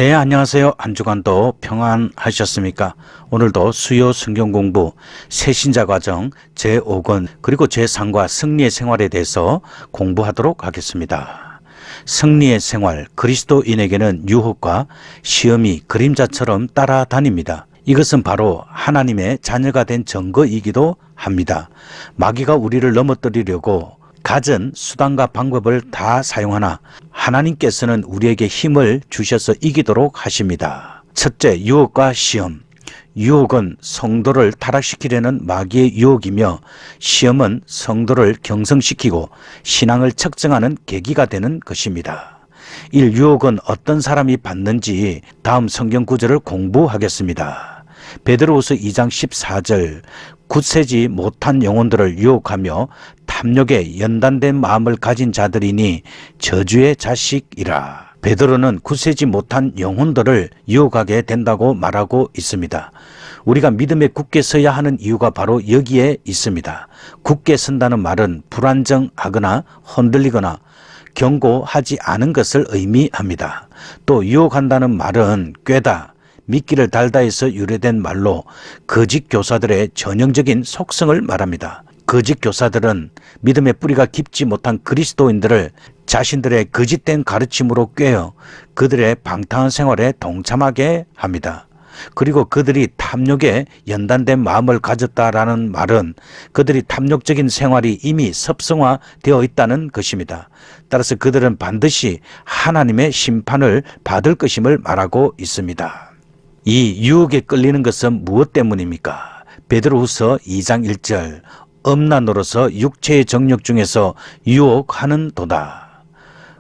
네, 안녕하세요. 한 주간도 평안하셨습니까? 오늘도 수요 성경 공부 새신자 과정 제5권 그리고 제3과 승리의 생활에 대해서 공부하도록 하겠습니다. 승리의 생활, 그리스도인에게는 유혹과 시험이 그림자처럼 따라다닙니다. 이것은 바로 하나님의 자녀가 된 증거이기도 합니다. 마귀가 우리를 넘어뜨리려고 갖은 수단과 방법을 다 사용하나 하나님께서는 우리에게 힘을 주셔서 이기도록 하십니다. 첫째, 유혹과 시험. 유혹은 성도를 타락시키려는 마귀의 유혹이며 시험은 성도를 경성시키고 신앙을 측정하는 계기가 되는 것입니다. 유혹은 어떤 사람이 받는지 다음 성경 구절을 공부하겠습니다. 베드로후서 2장 14절, 굳세지 못한 영혼들을 유혹하며 탐욕에 연단된 마음을 가진 자들이니 저주의 자식이라. 베드로는 굳세지 못한 영혼들을 유혹하게 된다고 말하고 있습니다. 우리가 믿음에 굳게 서야 하는 이유가 바로 여기에 있습니다. 굳게 선다는 말은 불안정하거나 흔들리거나 경고하지 않은 것을 의미합니다. 또 유혹한다는 말은 꾀다, 미끼를 달다에서 유래된 말로 거짓 교사들의 전형적인 속성을 말합니다. 거짓 교사들은 믿음의 뿌리가 깊지 못한 그리스도인들을 자신들의 거짓된 가르침으로 꿰어 그들의 방탕한 생활에 동참하게 합니다. 그리고 그들이 탐욕에 연단된 마음을 가졌다라는 말은 그들이 탐욕적인 생활이 이미 습성화되어 있다는 것입니다. 따라서 그들은 반드시 하나님의 심판을 받을 것임을 말하고 있습니다. 이 유혹에 끌리는 것은 무엇 때문입니까? 베드로후서 2장 1절, 음란으로서 육체의 정욕 중에서 유혹하는 도다.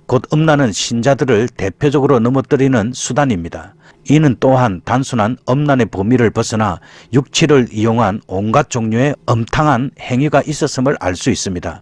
곧 음란은 신자들을 대표적으로 넘어뜨리는 수단입니다. 이는 또한 단순한 음란의 범위를 벗어나 육체를 이용한 온갖 종류의 음탕한 행위가 있었음을 알 수 있습니다.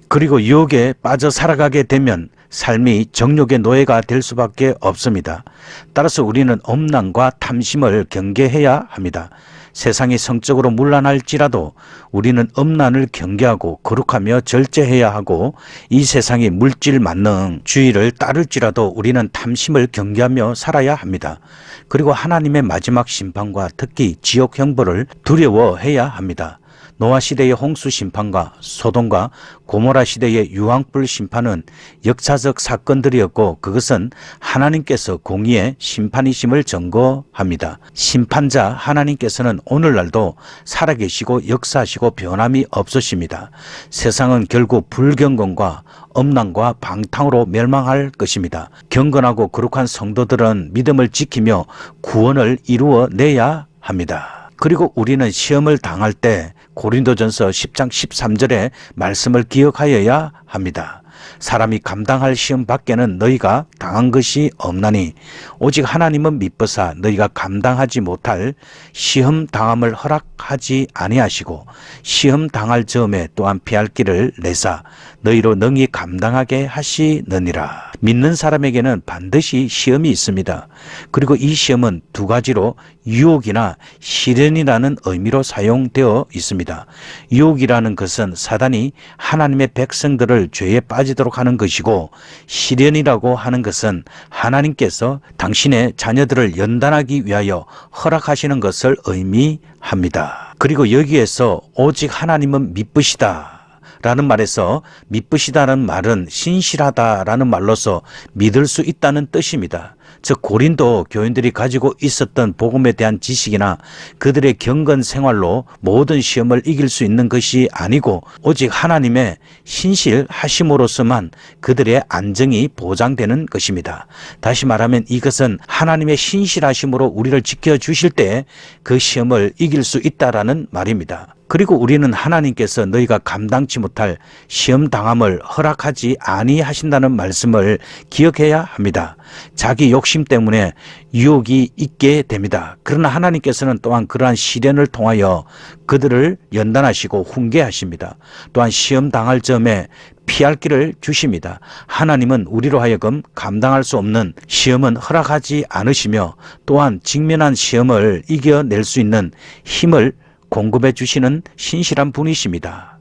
그리고 유혹에 빠져 살아가게 되면 삶이 정욕의 노예가 될 수밖에 없습니다. 따라서 우리는 음란과 탐심을 경계해야 합니다. 세상이 성적으로 문란할지라도 우리는 음란을 경계하고 거룩하며 절제해야 하고, 이 세상이 물질 만능주의를 따를지라도 우리는 탐심을 경계하며 살아야 합니다. 그리고 하나님의 마지막 심판과 특히 지옥 형벌을 두려워해야 합니다. 노아 시대의 홍수 심판과 소돔과 고모라 시대의 유황불 심판은 역사적 사건들이었고 그것은 하나님께서 공의의 심판이심을 증거합니다. 심판자 하나님께서는 오늘날도 살아계시고 역사하시고 변함이 없으십니다. 세상은 결국 불경건과 음란과 방탕으로 멸망할 것입니다. 경건하고 거룩한 성도들은 믿음을 지키며 구원을 이루어내야 합니다. 그리고 우리는 시험을 당할 때 고린도전서 10장 13절의 말씀을 기억하여야 합니다. 사람이 감당할 시험 밖에는 너희가 당한 것이 없나니 오직 하나님은 미쁘사 너희가 감당하지 못할 시험 당함을 허락하지 아니하시고 시험 당할 즈음에 또한 피할 길을 내사 너희로 능히 감당하게 하시느니라. 믿는 사람에게는 반드시 시험이 있습니다. 그리고 이 시험은 두 가지로 유혹이나 시련이라는 의미로 사용되어 있습니다. 유혹이라는 것은 사단이 하나님의 백성들을 죄에 빠지도록 하는 것이고, 시련이라고 하는 것은 하나님께서 당신의 자녀들을 연단하기 위하여 허락하시는 것을 의미합니다. 그리고 여기에서 오직 하나님은 미쁘시다 라는 말에서 미쁘시다는 말은 신실하다라는 말로서 믿을 수 있다는 뜻입니다. 즉 고린도 교인들이 가지고 있었던 복음에 대한 지식이나 그들의 경건 생활로 모든 시험을 이길 수 있는 것이 아니고 오직 하나님의 신실하심으로서만 그들의 안정이 보장되는 것입니다. 다시 말하면 이것은 하나님의 신실하심으로 우리를 지켜주실 때 그 시험을 이길 수 있다라는 말입니다. 그리고 우리는 하나님께서 너희가 감당치 못할 시험 당함을 허락하지 아니하신다는 말씀을 기억해야 합니다. 자기 욕심 때문에 유혹이 있게 됩니다. 그러나 하나님께서는 또한 그러한 시련을 통하여 그들을 연단하시고 훈계하십니다. 또한 시험 당할 점에 피할 길을 주십니다. 하나님은 우리로 하여금 감당할 수 없는 시험은 허락하지 않으시며 또한 직면한 시험을 이겨낼 수 있는 힘을 공급해 주시는 신실한 분이십니다.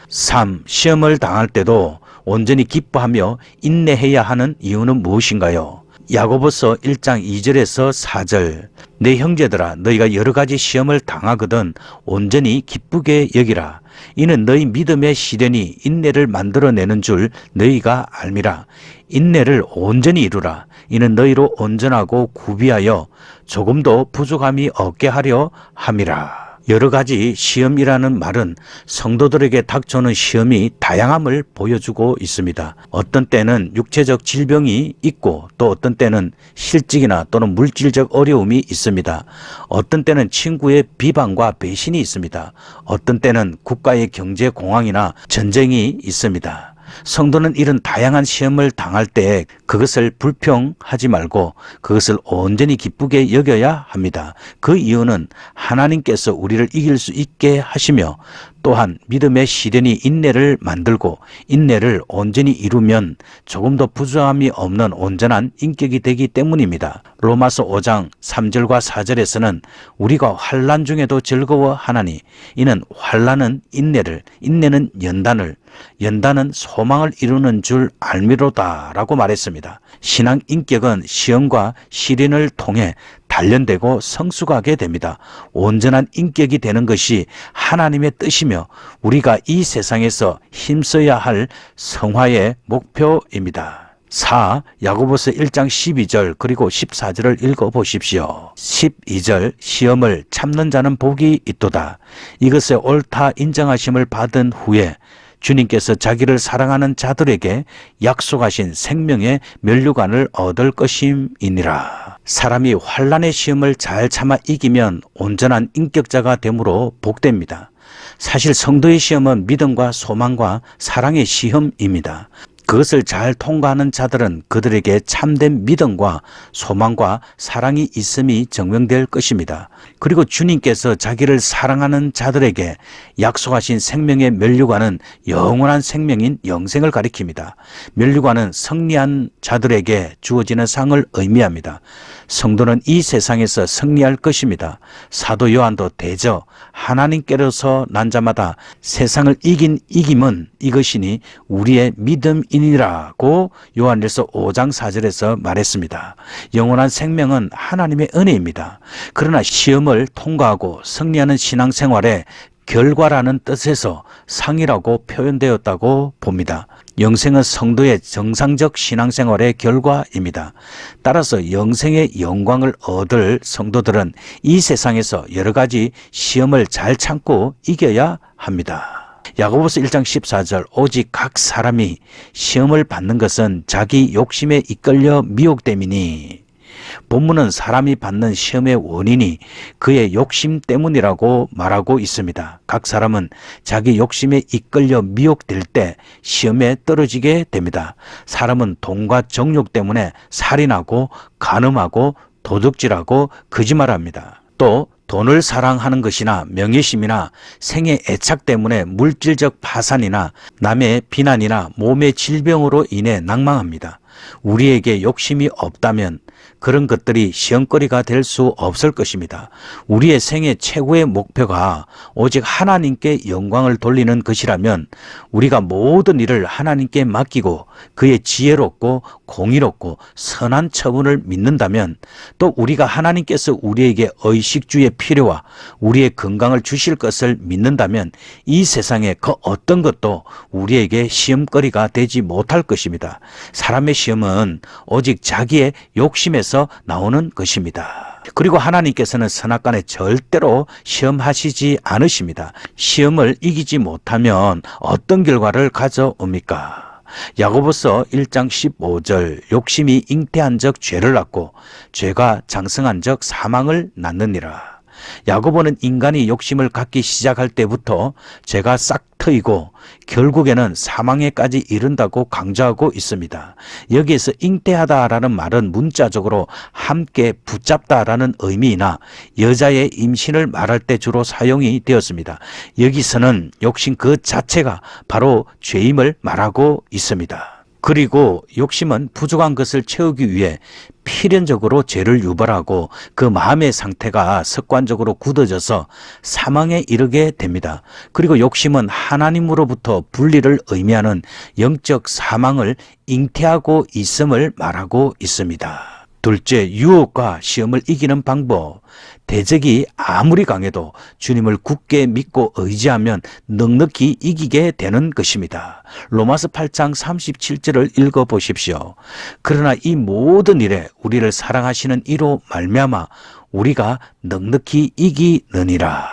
3. 시험을 당할 때도 온전히 기뻐하며 인내해야 하는 이유는 무엇인가요? 야고보서 1장 2절에서 4절. 내 형제들아 너희가 여러 가지 시험을 당하거든 온전히 기쁘게 여기라. 이는 너희 믿음의 시련이 인내를 만들어내는 줄 너희가 알미라. 인내를 온전히 이루라. 이는 너희로 온전하고 구비하여 조금도 부족함이 없게 하려 함이라. 여러 가지 시험이라는 말은 성도들에게 닥쳐오는 시험이 다양함을 보여주고 있습니다. 어떤 때는 육체적 질병이 있고 또 어떤 때는 실직이나 또는 물질적 어려움이 있습니다. 어떤 때는 친구의 비방과 배신이 있습니다. 어떤 때는 국가의 경제 공황이나 전쟁이 있습니다. 성도는 이런 다양한 시험을 당할 때 그것을 불평하지 말고 그것을 온전히 기쁘게 여겨야 합니다. 그 이유는 하나님께서 우리를 이길 수 있게 하시며 또한 믿음의 시련이 인내를 만들고 인내를 온전히 이루면 조금 더 부족함이 없는 온전한 인격이 되기 때문입니다. 로마서 5장 3절과 4절에서는 우리가 환난 중에도 즐거워하나니 이는 환난은 인내를, 인내는 연단을, 연단은 소망을 이루는 줄 알미로다 라고 말했습니다. 신앙 인격은 시험과 시련을 통해 단련되고 성숙하게 됩니다. 온전한 인격이 되는 것이 하나님의 뜻이며 우리가 이 세상에서 힘써야 할 성화의 목표입니다. 4. 야고보서 1장 12절 그리고 14절을 읽어보십시오. 12절 시험을 참는 자는 복이 있도다. 이것에 옳다 인정하심을 받은 후에 주님께서 자기를 사랑하는 자들에게 약속하신 생명의 면류관을 얻을 것임이니라. 사람이 환난의 시험을 잘 참아 이기면 온전한 인격자가 되므로 복됩니다. 사실 성도의 시험은 믿음과 소망과 사랑의 시험입니다. 그것을 잘 통과하는 자들은 그들에게 참된 믿음과 소망과 사랑이 있음이 증명될 것입니다. 그리고 주님께서 자기를 사랑하는 자들에게 약속하신 생명의 면류관은 영원한 생명인 영생을 가리킵니다. 면류관은 승리한 자들에게 주어지는 상을 의미합니다. 성도는 이 세상에서 승리할 것입니다. 사도 요한도 대저 하나님께로서 난 자마다 세상을 이긴 이김은 이것이니 우리의 믿음이니라고 요한일서 5장 4절에서 말했습니다. 영원한 생명은 하나님의 은혜입니다. 그러나 시험을 통과하고 승리하는 신앙생활에 결과라는 뜻에서 상이라고 표현되었다고 봅니다. 영생은 성도의 정상적 신앙생활의 결과입니다. 따라서 영생의 영광을 얻을 성도들은 이 세상에서 여러 가지 시험을 잘 참고 이겨야 합니다. 야고보서 1장 14절 오직 각 사람이 시험을 받는 것은 자기 욕심에 이끌려 미혹됨이니 본문은 사람이 받는 시험의 원인이 그의 욕심 때문이라고 말하고 있습니다. 각 사람은 자기 욕심에 이끌려 미혹될 때 시험에 떨어지게 됩니다. 사람은 돈과 정욕 때문에 살인하고 간음하고 도둑질하고 거짓말합니다. 또 돈을 사랑하는 것이나 명예심이나 생의 애착 때문에 물질적 파산이나 남의 비난이나 몸의 질병으로 인해 낭망합니다. 우리에게 욕심이 없다면 그런 것들이 시험거리가 될 수 없을 것입니다. 우리의 생애 최고의 목표가 오직 하나님께 영광을 돌리는 것이라면 우리가 모든 일을 하나님께 맡기고 그의 지혜롭고 공의롭고 선한 처분을 믿는다면 또 우리가 하나님께서 우리에게 의식주의 필요와 우리의 건강을 주실 것을 믿는다면 이 세상에 그 어떤 것도 우리에게 시험거리가 되지 못할 것입니다. 사람의 시험은 오직 자기의 욕심에서 나오는 것입니다. 그리고 하나님께서는 선악간에 절대로 시험하시지 않으십니다. 시험을 이기지 못하면 어떤 결과를 가져옵니까? 야고보서 1장 15절 욕심이 잉태한 적 죄를 낳고 죄가 장성한 적 사망을 낳느니라. 야고보는 인간이 욕심을 갖기 시작할 때부터 죄가 싹 트이고 결국에는 사망에까지 이른다고 강조하고 있습니다. 여기에서 잉태하다라는 말은 문자적으로 함께 붙잡다라는 의미이나 여자의 임신을 말할 때 주로 사용이 되었습니다. 여기서는 욕심 그 자체가 바로 죄임을 말하고 있습니다. 그리고 욕심은 부족한 것을 채우기 위해 필연적으로 죄를 유발하고 그 마음의 상태가 습관적으로 굳어져서 사망에 이르게 됩니다. 그리고 욕심은 하나님으로부터 분리를 의미하는 영적 사망을 잉태하고 있음을 말하고 있습니다. 둘째, 유혹과 시험을 이기는 방법. 대적이 아무리 강해도 주님을 굳게 믿고 의지하면 넉넉히 이기게 되는 것입니다. 로마서 8장 37절을 읽어보십시오. 그러나 이 모든 일에 우리를 사랑하시는 이로 말미암아 우리가 넉넉히 이기느니라.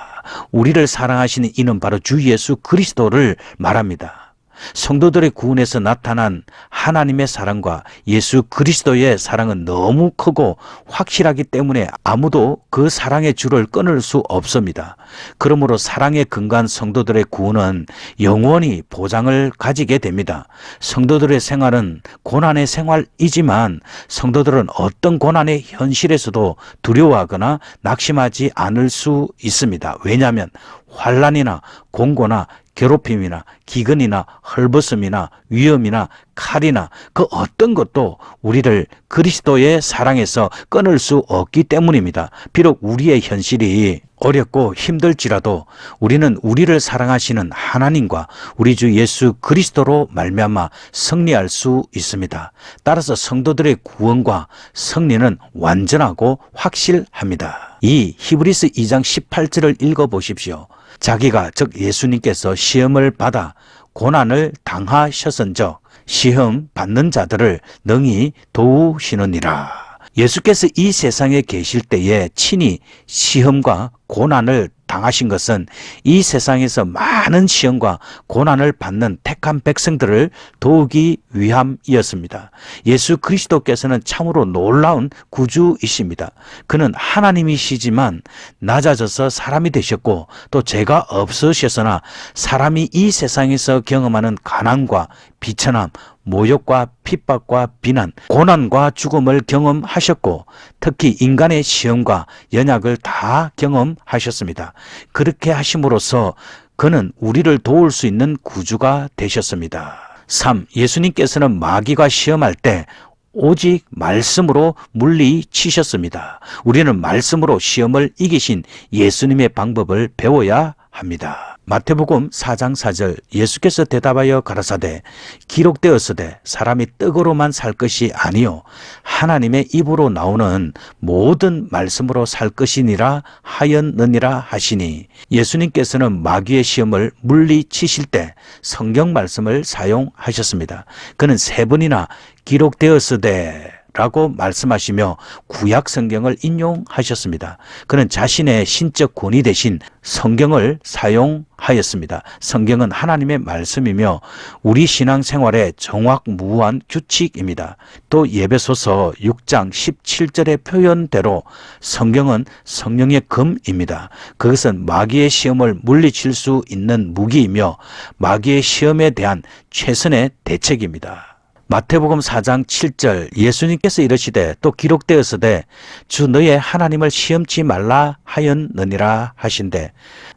우리를 사랑하시는 이는 바로 주 예수 그리스도를 말합니다. 성도들의 구원에서 나타난 하나님의 사랑과 예수 그리스도의 사랑은 너무 크고 확실하기 때문에 아무도 그 사랑의 줄을 끊을 수 없습니다. 그러므로 사랑에 근거한 성도들의 구원은 영원히 보장을 가지게 됩니다. 성도들의 생활은 고난의 생활이지만 성도들은 어떤 고난의 현실에서도 두려워하거나 낙심하지 않을 수 있습니다. 왜냐하면 환난이나 공고나 괴롭힘이나 기근이나 헐벗음이나 위험이나 칼이나 그 어떤 것도 우리를 그리스도의 사랑에서 끊을 수 없기 때문입니다. 비록 우리의 현실이 어렵고 힘들지라도 우리는 우리를 사랑하시는 하나님과 우리 주 예수 그리스도로 말미암아 승리할 수 있습니다. 따라서 성도들의 구원과 승리는 완전하고 확실합니다. 이 히브리서 2장 18절을 읽어보십시오. 자기가 즉 예수님께서 시험을 받아 고난을 당하셨은즉 시험 받는 자들을 능히 도우시느니라. 예수께서 이 세상에 계실 때에 친히 시험과 고난을 당하신 것은 이 세상에서 많은 시험과 고난을 받는 택한 백성들을 도우기 위함이었습니다. 예수 그리스도께서는 참으로 놀라운 구주이십니다. 그는 하나님이시지만 낮아져서 사람이 되셨고 또 죄가 없으셨으나 사람이 이 세상에서 경험하는 가난과 비천함, 모욕과 핍박과 비난, 고난과 죽음을 경험하셨고 특히 인간의 시험과 연약을 다 경험하셨습니다. 그렇게 하심으로써 그는 우리를 도울 수 있는 구주가 되셨습니다. 3. 예수님께서는 마귀가 시험할 때 오직 말씀으로 물리치셨습니다. 우리는 말씀으로 시험을 이기신 예수님의 방법을 배워야 합니다. 마태복음 4장 4절 예수께서 대답하여 가라사대 기록되었으되 사람이 떡으로만 살 것이 아니요 하나님의 입으로 나오는 모든 말씀으로 살 것이니라 하였느니라 하시니 예수님께서는 마귀의 시험을 물리치실 때 성경 말씀을 사용하셨습니다. 그는 3번이나 기록되었으되 라고 말씀하시며 구약 성경을 인용하셨습니다. 그는 자신의 신적 권위 대신 성경을 사용하였습니다. 성경은 하나님의 말씀이며 우리 신앙생활의 정확무한 규칙입니다. 또 예배소서 6장 17절의 표현대로 성경은 성령의 검입니다. 그것은 마귀의 시험을 물리칠 수 있는 무기이며 마귀의 시험에 대한 최선의 대책입니다. 마태복음 4장 7절 예수님께서 이르시되 또 기록되었으되 주 너의 하나님을 시험치 말라 하였느니라 하신대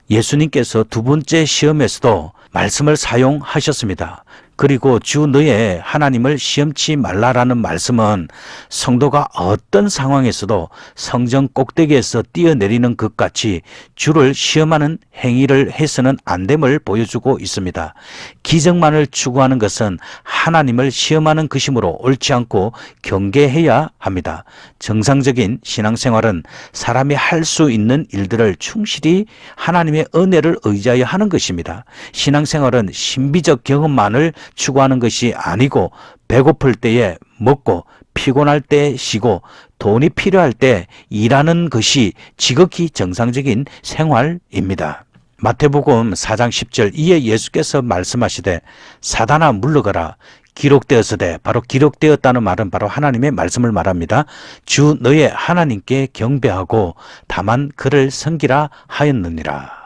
예수님께서 두 번째 시험에서도 말씀을 사용하셨습니다. 그리고 주 너의 하나님을 시험치 말라라는 말씀은 성도가 어떤 상황에서도 성전 꼭대기에서 뛰어내리는 것 같이 주를 시험하는 행위를 해서는 안 됨을 보여주고 있습니다. 기적만을 추구하는 것은 하나님을 시험하는 것이므로 옳지 않고 경계해야 합니다. 정상적인 신앙생활은 사람이 할 수 있는 일들을 충실히 하나님의 은혜를 의지하여 하는 것입니다. 신앙생활은 신비적 경험만을 추구하는 것이 아니고 배고플 때에 먹고 피곤할 때 쉬고 돈이 필요할 때 일하는 것이 지극히 정상적인 생활입니다. 마태복음 4장 10절 이에 예수께서 말씀하시되 사단아 물러가라 기록되었으되 바로 기록되었다는 말은 바로 하나님의 말씀을 말합니다. 주 너의 하나님께 경배하고 다만 그를 섬기라 하였느니라.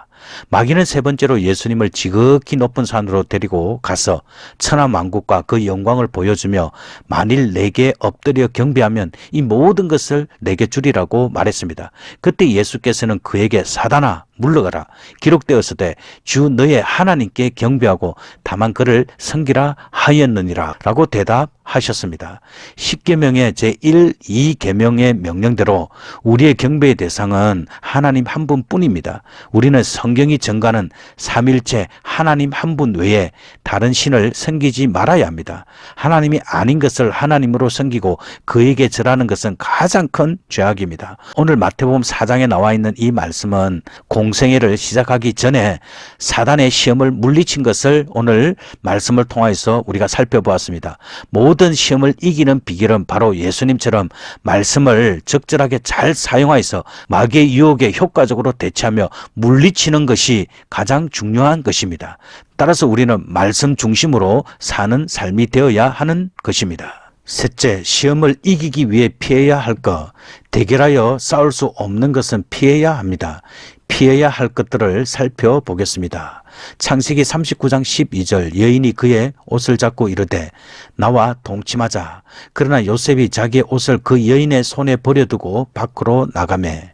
마귀는 3번째로 예수님을 지극히 높은 산으로 데리고 가서 천하만국과 그 영광을 보여주며 만일 내게 엎드려 경배하면 이 모든 것을 내게 주리라고 말했습니다. 그때 예수께서는 그에게 사단아 물러가라 기록되었으되 주 너의 하나님께 경배하고 다만 그를 섬기라 하였느니라 라고 대답 하셨습니다. 10계명의 제1, 2계명의 명령대로 우리의 경배의 대상은 하나님 한 분뿐입니다. 우리는 성경이 증가하는 삼일체 하나님 한 분 외에 다른 신을 섬기지 말아야 합니다. 하나님이 아닌 것을 하나님으로 섬기고 그에게 절하는 것은 가장 큰 죄악입니다. 오늘 마태복음 4장에 나와 있는 이 말씀은 공생애를 시작하기 전에 사단의 시험을 물리친 것을 오늘 말씀을 통해서 우리가 살펴보았습니다. 모든 시험을 이기는 비결은 바로 예수님처럼 말씀을 적절하게 잘 사용하여서 마귀의 유혹에 효과적으로 대처하며 물리치는 것이 가장 중요한 것입니다. 따라서 우리는 말씀 중심으로 사는 삶이 되어야 하는 것입니다. 셋째, 시험을 이기기 위해 피해야 할 것. 대결하여 싸울 수 없는 것은 피해야 합니다. 피해야 할 것들을 살펴보겠습니다. 창세기 39장 12절 여인이 그의 옷을 잡고 이르되 나와 동침하자. 그러나 요셉이 자기의 옷을 그 여인의 손에 버려두고 밖으로 나가매.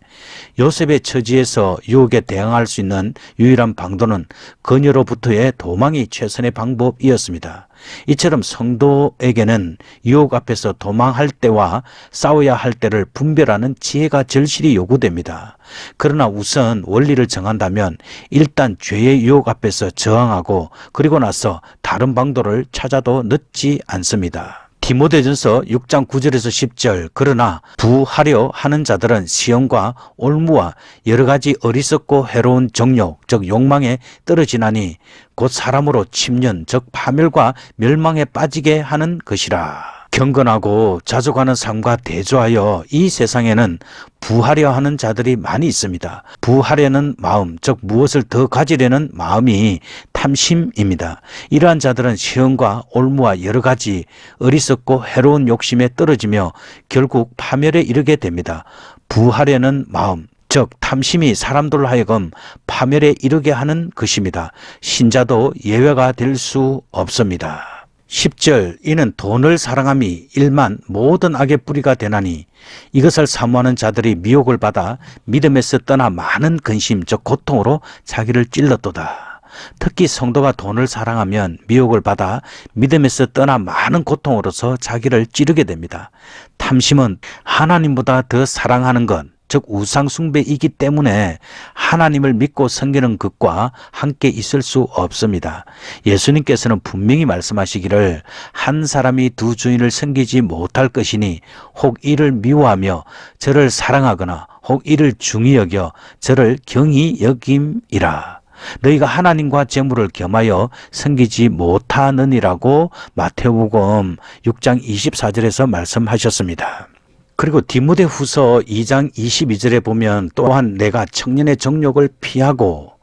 요셉의 처지에서 유혹에 대항할 수 있는 유일한 방도는 그녀로부터의 도망이 최선의 방법이었습니다. 이처럼 성도에게는 유혹 앞에서 도망할 때와 싸워야 할 때를 분별하는 지혜가 절실히 요구됩니다. 그러나 우선 원리를 정한다면 일단 죄의 유혹 앞에서 저항하고 그리고 나서 다른 방도를 찾아도 늦지 않습니다. 디모데전서 6장 9절에서 10절 그러나 부하려 하는 자들은 시험과 올무와 여러 가지 어리석고 해로운 정욕 즉 욕망에 떨어지나니 곧 사람으로 침륜 즉 파멸과 멸망에 빠지게 하는 것이라. 경건하고 자족하는 삶과 대조하여 이 세상에는 부하려 하는 자들이 많이 있습니다. 부하려는 마음, 즉 무엇을 더 가지려는 마음이 탐심입니다. 이러한 자들은 시험과 올무와 여러 가지 어리석고 해로운 욕심에 떨어지며 결국 파멸에 이르게 됩니다. 부하려는 마음, 즉 탐심이 사람들로 하여금 파멸에 이르게 하는 것입니다. 신자도 예외가 될 수 없습니다. 10절 이는 돈을 사랑함이 일만 모든 악의 뿌리가 되나니 이것을 사모하는 자들이 미혹을 받아 믿음에서 떠나 많은 근심 즉 고통으로 자기를 찔렀도다. 특히 성도가 돈을 사랑하면 미혹을 받아 믿음에서 떠나 많은 고통으로서 자기를 찌르게 됩니다. 탐심은 하나님보다 더 사랑하는 것 즉 우상 숭배이기 때문에 하나님을 믿고 섬기는 것과 함께 있을 수 없습니다. 예수님께서는 분명히 말씀하시기를 한 사람이 두 주인을 섬기지 못할 것이니 혹 이를 미워하며 저를 사랑하거나 혹 이를 중히 여겨 저를 경히 여김이라. 너희가 하나님과 재물을 겸하여 섬기지 못하느니라고 마태복음 6장 24절에서 말씀하셨습니다. 그리고 디모데후서 2장 22절에 보면 또한 내가 청년의 정욕을 피하고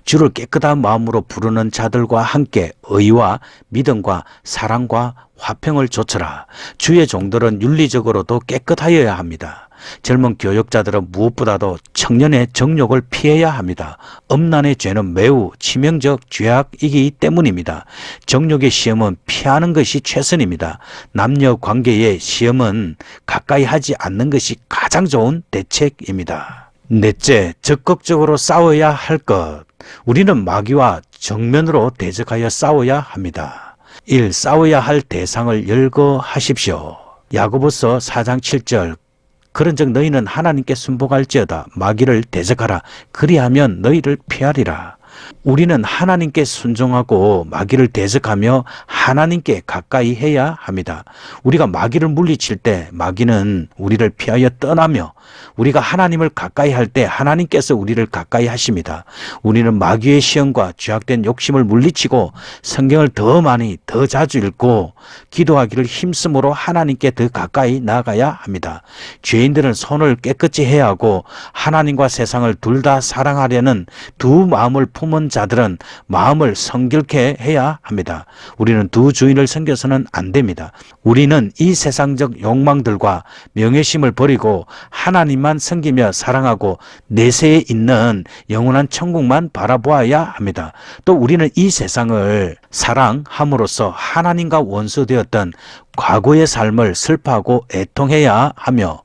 주를 깨끗한 마음으로 부르는 자들과 함께 의와 믿음과 사랑과 화평을 조처라. 주의 종들은 윤리적으로도 깨끗하여야 합니다. 젊은 교역자들은 무엇보다도 청년의 정욕을 피해야 합니다. 음란의 죄는 매우 치명적 죄악이기 때문입니다. 정욕의 시험은 피하는 것이 최선입니다. 남녀 관계의 시험은 가까이 하지 않는 것이 가장 좋은 대책입니다. 넷째, 적극적으로 싸워야 할 것. 우리는 마귀와 정면으로 대적하여 싸워야 합니다. 1. 싸워야 할 대상을 열거하십시오. 야고보서 4장 7절 그런즉 너희는 하나님께 순복할지어다 마귀를 대적하라 그리하면 너희를 피하리라. 우리는 하나님께 순종하고 마귀를 대적하며 하나님께 가까이 해야 합니다. 우리가 마귀를 물리칠 때 마귀는 우리를 피하여 떠나며 우리가 하나님을 가까이 할 때 하나님께서 우리를 가까이 하십니다. 우리는 마귀의 시험과 죄악된 욕심을 물리치고 성경을 더 많이 더 자주 읽고 기도하기를 힘쓰므로 하나님께 더 가까이 나아가야 합니다. 죄인들은 손을 깨끗이 해야 하고 하나님과 세상을 둘 다 사랑하려는 두 마음을 품은 자들은 마음을 성결케 해야 합니다. 우리는 두 주인을 섬겨서는 안 됩니다. 우리는 이 세상적 욕망들과 명예심을 버리고 하나님만 섬기며 사랑하고 내세에 있는 영원한 천국만 바라보아야 합니다. 또 우리는 이 세상을 사랑함으로써 하나님과 원수되었던 과거의 삶을 슬퍼하고 애통해야 하며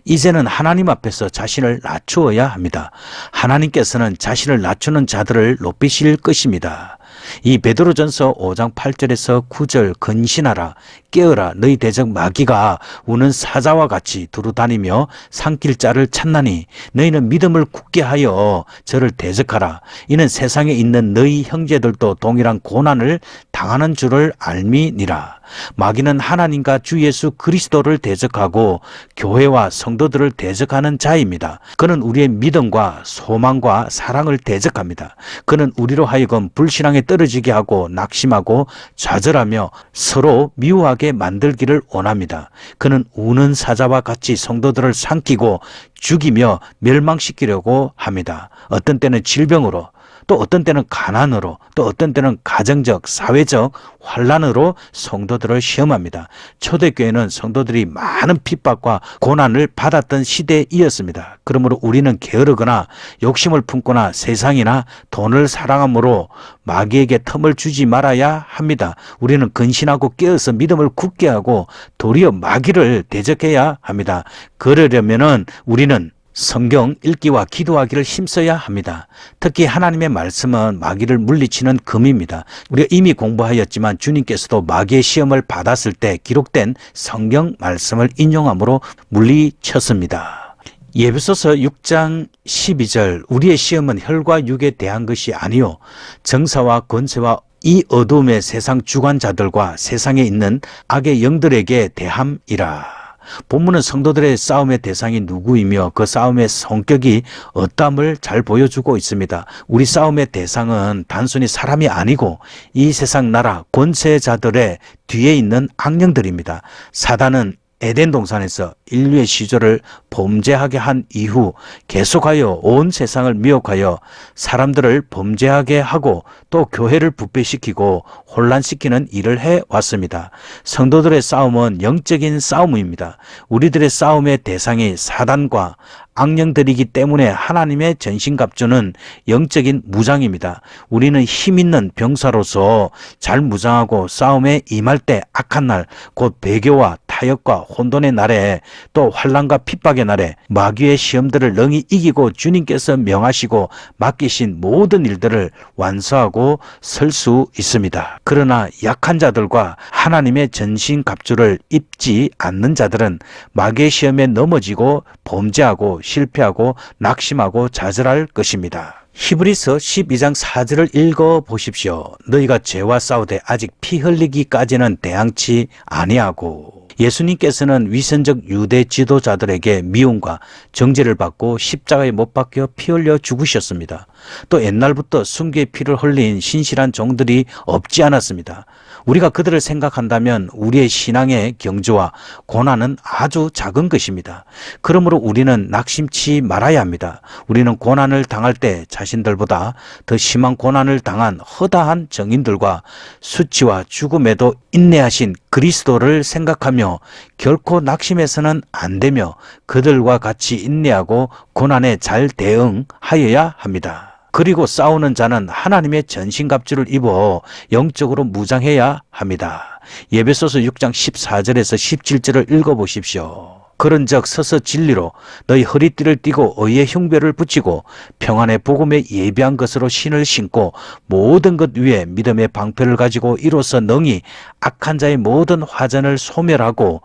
이제는 하나님 앞에서 자신을 낮추어야 합니다. 하나님께서는 자신을 낮추는 자들을 높이실 것입니다. 이 베드로전서 5장 8절에서 9절 근신하라 깨어라 너희 대적 마귀가 우는 사자와 같이 두루 다니며 삼킬 자를 찾나니 너희는 믿음을 굳게 하여 저를 대적하라. 이는 세상에 있는 너희 형제들도 동일한 고난을 당하는 줄을 알미니라. 마귀는 하나님과 주 예수 그리스도를 대적하고 교회와 성도들을 대적하는 자입니다. 그는 우리의 믿음과 소망과 사랑을 대적합니다. 그는 우리로 하여금 불신앙에 떨어지게 하고 낙심하고 좌절하며 서로 미워하게 만들기를 원합니다. 그는 우는 사자와 같이 성도들을 삼키고 죽이며 멸망시키려고 합니다. 어떤 때는 질병으로, 또 어떤 때는 가난으로, 또 어떤 때는 가정적, 사회적 환란으로 성도들을 시험합니다. 초대교회는 성도들이 많은 핍박과 고난을 받았던 시대이었습니다. 그러므로 우리는 게으르거나 욕심을 품거나 세상이나 돈을 사랑함으로 마귀에게 틈을 주지 말아야 합니다. 우리는 근신하고 깨어서 믿음을 굳게 하고 도리어 마귀를 대적해야 합니다. 그러려면은 우리는 성경 읽기와 기도하기를 힘써야 합니다. 특히 하나님의 말씀은 마귀를 물리치는 금입니다. 우리가 이미 공부하였지만 주님께서도 마귀의 시험을 받았을 때 기록된 성경 말씀을 인용함으로 물리쳤습니다. 에베소서 6장 12절 우리의 시험은 혈과 육에 대한 것이 아니요 정사와 권세와 이 어두움의 세상 주관자들과 세상에 있는 악의 영들에게 대함이라. 본문은 성도들의 싸움의 대상이 누구이며 그 싸움의 성격이 어떠함을 잘 보여주고 있습니다. 우리 싸움의 대상은 단순히 사람이 아니고 이 세상 나라 권세자들의 뒤에 있는 악령들입니다. 사단은 에덴 동산에서 인류의 시조를 범죄하게 한 이후 계속하여 온 세상을 미혹하여 사람들을 범죄하게 하고 또 교회를 부패시키고 혼란시키는 일을 해왔습니다. 성도들의 싸움은 영적인 싸움입니다. 우리들의 싸움의 대상이 사단과 악령들이기 때문에 하나님의 전신갑주는 영적인 무장입니다. 우리는 힘있는 병사로서 잘 무장하고 싸움에 임할 때 악한 날, 곧 배교와 타협과 혼돈의 날에 또 환난과 핍박의 날에 마귀의 시험들을 능히 이기고 주님께서 명하시고 맡기신 모든 일들을 완수하고 설 수 있습니다. 그러나 약한 자들과 하나님의 전신갑주를 입지 않는 자들은 마귀의 시험에 넘어지고 범죄하고 실패하고 낙심하고 좌절할 것입니다. 히브리서 12장 4절을 읽어보십시오. 너희가 죄와 싸우되 아직 피 흘리기까지는 대항치 아니하고. 예수님께서는 위선적 유대 지도자들에게 미움과 정죄를 받고 십자가에 못 박혀 피 흘려 죽으셨습니다. 또 옛날부터 순교의 피를 흘린 신실한 종들이 없지 않았습니다. 우리가 그들을 생각한다면 우리의 신앙의 경주와 고난은 아주 작은 것입니다. 그러므로 우리는 낙심치 말아야 합니다. 우리는 고난을 당할 때 자신들보다 더 심한 고난을 당한 허다한 정인들과 수치와 죽음에도 인내하신 그리스도를 생각하며 결코 낙심해서는 안 되며 그들과 같이 인내하고 고난에 잘 대응하여야 합니다. 그리고 싸우는 자는 하나님의 전신갑주를 입어 영적으로 무장해야 합니다. 에베소서 6장 14절에서 17절을 읽어보십시오. 그런즉 서서 진리로 너희 허리띠를 띠고 의의 흉배를 붙이고 평안의 복음에 예비한 것으로 신을 신고 모든 것 위에 믿음의 방패를 가지고 이로써 능히 악한 자의 모든 화전을 소멸하고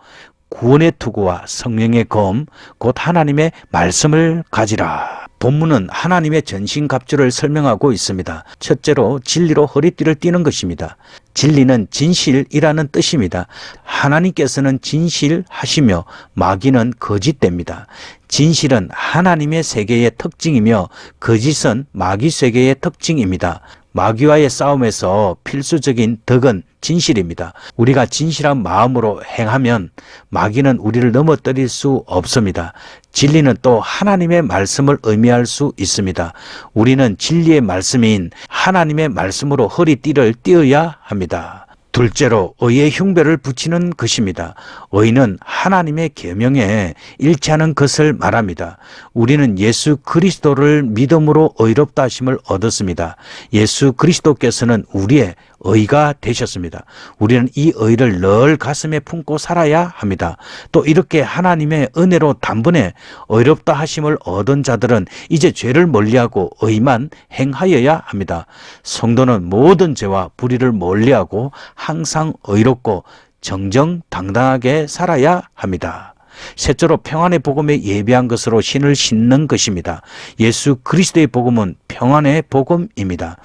구원의 투구와 성령의 검 곧 하나님의 말씀을 가지라. 본문은 하나님의 전신갑주를 설명하고 있습니다. 첫째로 진리로 허리띠를 띠는 것입니다. 진리는 진실이라는 뜻입니다. 하나님께서는 진실하시며 마귀는 거짓됩니다. 진실은 하나님의 세계의 특징이며 거짓은 마귀 세계의 특징입니다. 마귀와의 싸움에서 필수적인 덕은 진실입니다. 우리가 진실한 마음으로 행하면 마귀는 우리를 넘어뜨릴 수 없습니다. 진리는 또 하나님의 말씀을 의미할 수 있습니다. 우리는 진리의 말씀인 하나님의 말씀으로 허리띠를 띄어야 합니다. 둘째로 의의 흉배를 붙이는 것입니다. 의는 하나님의 계명에 일치하는 것을 말합니다. 우리는 예수 그리스도를 믿음으로 의롭다 하심을 얻었습니다. 예수 그리스도께서는 우리의 의가 되셨습니다. 우리는 이 의를 늘 가슴에 품고 살아야 합니다. 또 이렇게 하나님의 은혜로 단번에 의롭다 하심을 얻은 자들은 이제 죄를 멀리하고 의만 행하여야 합니다. 성도는 모든 죄와 불의를 멀리하고 항상 의롭고 정정당당하게 살아야 합니다. 셋째로 평안의 복음에 예비한 것으로 신을 신는 것입니다. 예수 그리스도의 복음은 평안의 복음입니다.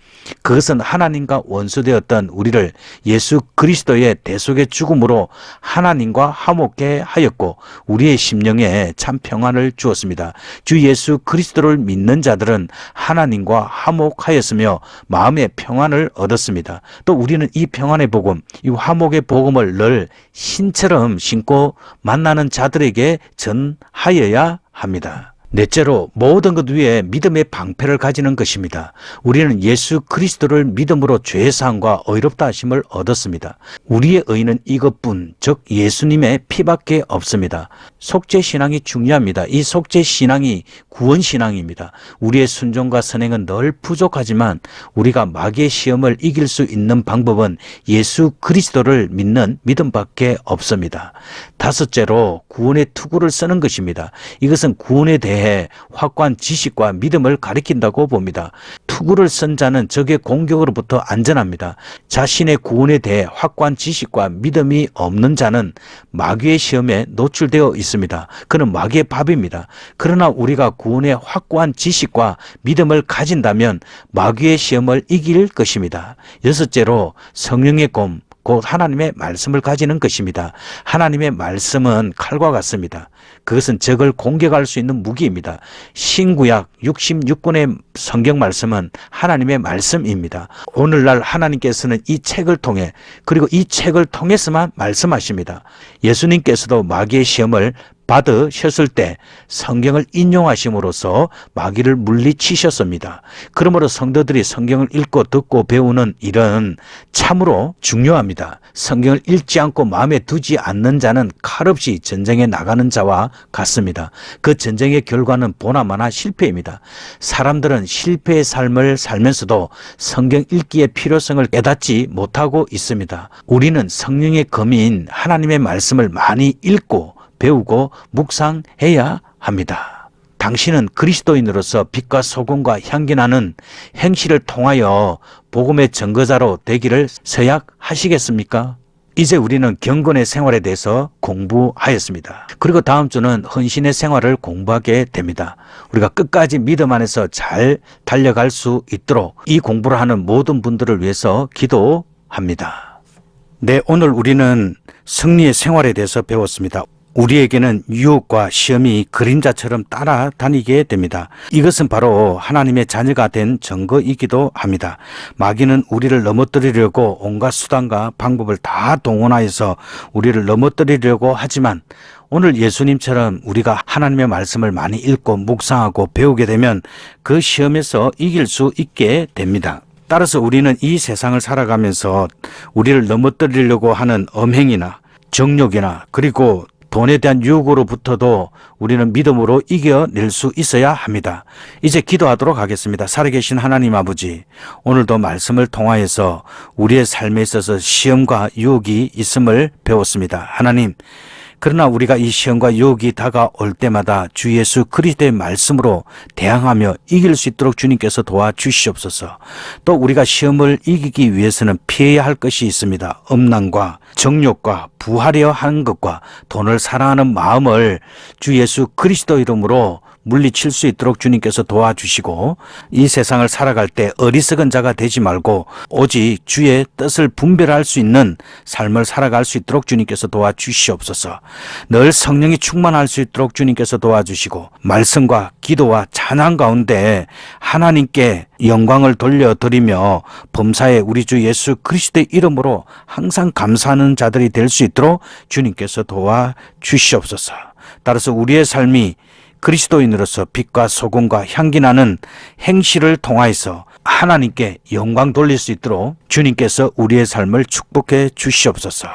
그것은 하나님과 원수되었던 우리를 예수 그리스도의 대속의 죽음으로 하나님과 화목케 하였고 우리의 심령에 참 평안을 주었습니다. 주 예수 그리스도를 믿는 자들은 하나님과 화목하였으며 마음의 평안을 얻었습니다. 또 우리는 이 평안의 복음, 이 화목의 복음을 늘 신처럼 신고 만나는 자들에게 전하여야 합니다. 넷째로 모든 것 위에 믿음의 방패를 가지는 것입니다. 우리는 예수 그리스도를 믿음으로 죄사함과 의롭다 하심을 얻었습니다. 우리의 의는 이것뿐, 즉 예수님의 피밖에 없습니다. 속죄신앙이 중요합니다. 이 속죄신앙이 구원신앙입니다. 우리의 순종과 선행은 늘 부족하지만 우리가 마귀의 시험을 이길 수 있는 방법은 예수 그리스도를 믿는 믿음밖에 없습니다. 다섯째로 구원의 투구를 쓰는 것입니다. 이것은 구원에 대해 확고한 지식과 믿음을 가리킨다고 봅니다. 투구를 쓴 자는 적의 공격으로부터 안전합니다. 자신의 구원에 대해 확고한 지식과 믿음이 없는 자는 마귀의 시험에 노출되어 있습니다. 그는 마귀의 밥입니다. 그러나 우리가 구원의 확고한 지식과 믿음을 가진다면 마귀의 시험을 이길 것입니다. 여섯째로 성령의 검, 곧 하나님의 말씀을 가지는 것입니다. 하나님의 말씀은 칼과 같습니다. 그것은 적을 공격할 수 있는 무기입니다. 신구약 66권의 성경 말씀은 하나님의 말씀입니다. 오늘날 하나님께서는 이 책을 통해 그리고 이 책을 통해서만 말씀하십니다. 예수님께서도 마귀의 시험을 받으셨을 때 성경을 인용하심으로써 마귀를 물리치셨습니다. 그러므로 성도들이 성경을 읽고 듣고 배우는 일은 참으로 중요합니다. 성경을 읽지 않고 마음에 두지 않는 자는 칼없이 전쟁에 나가는 자와 같습니다. 그 전쟁의 결과는 보나마나 실패입니다. 사람들은 실패의 삶을 살면서도 성경 읽기의 필요성을 깨닫지 못하고 있습니다. 우리는 성령의 검인 하나님의 말씀을 많이 읽고 배우고 묵상해야 합니다. 당신은 그리스도인으로서 빛과 소금과 향기 나는 행실을 통하여 복음의 증거자로 되기를 서약하시겠습니까? 이제 우리는 경건의 생활에 대해서 공부하였습니다. 그리고 다음 주는 헌신의 생활을 공부하게 됩니다. 우리가 끝까지 믿음 안에서 잘 달려갈 수 있도록 이 공부를 하는 모든 분들을 위해서 기도합니다. 네, 오늘 우리는 승리의 생활에 대해서 배웠습니다. 우리에게는 유혹과 시험이 그림자처럼 따라다니게 됩니다. 이것은 바로 하나님의 자녀가 된 증거이기도 합니다. 마귀는 우리를 넘어뜨리려고 온갖 수단과 방법을 다 동원하여서 우리를 넘어뜨리려고 하지만 오늘 예수님처럼 우리가 하나님의 말씀을 많이 읽고 묵상하고 배우게 되면 그 시험에서 이길 수 있게 됩니다. 따라서 우리는 이 세상을 살아가면서 우리를 넘어뜨리려고 하는 엄행이나 정욕이나 그리고 돈에 대한 유혹으로부터도 우리는 믿음으로 이겨낼 수 있어야 합니다. 이제 기도하도록 하겠습니다. 살아계신 하나님 아버지, 오늘도 말씀을 통하여서 우리의 삶에 있어서 시험과 유혹이 있음을 배웠습니다. 하나님, 그러나 우리가 이 시험과 유혹이 다가올 때마다 주 예수 그리스도의 말씀으로 대항하며 이길 수 있도록 주님께서 도와주시옵소서. 또 우리가 시험을 이기기 위해서는 피해야 할 것이 있습니다. 음란과 정욕과 부하려 하는 것과 돈을 사랑하는 마음을 주 예수 그리스도 이름으로 물리칠 수 있도록 주님께서 도와주시고 이 세상을 살아갈 때 어리석은 자가 되지 말고 오직 주의 뜻을 분별할 수 있는 삶을 살아갈 수 있도록 주님께서 도와주시옵소서. 늘 성령이 충만할 수 있도록 주님께서 도와주시고 말씀과 기도와 찬양 가운데 하나님께 영광을 돌려드리며 범사에 우리 주 예수 그리스도의 이름으로 항상 감사하는 자들이 될 수 있도록 주님께서 도와주시옵소서. 따라서 우리의 삶이 그리스도인으로서 빛과 소금과 향기 나는 행실을 통하여서 하나님께 영광 돌릴 수 있도록 주님께서 우리의 삶을 축복해 주시옵소서.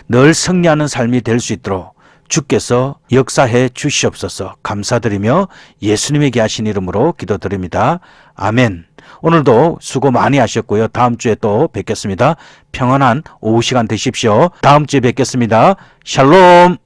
늘 승리하는 삶이 될 수 있도록 주께서 역사해 주시옵소서. 감사드리며 예수님에게 하신 이름으로 기도드립니다. 아멘. 오늘도 수고 많이 하셨고요. 다음 주에 또 뵙겠습니다. 평안한 오후 시간 되십시오. 다음 주에 뵙겠습니다. 샬롬.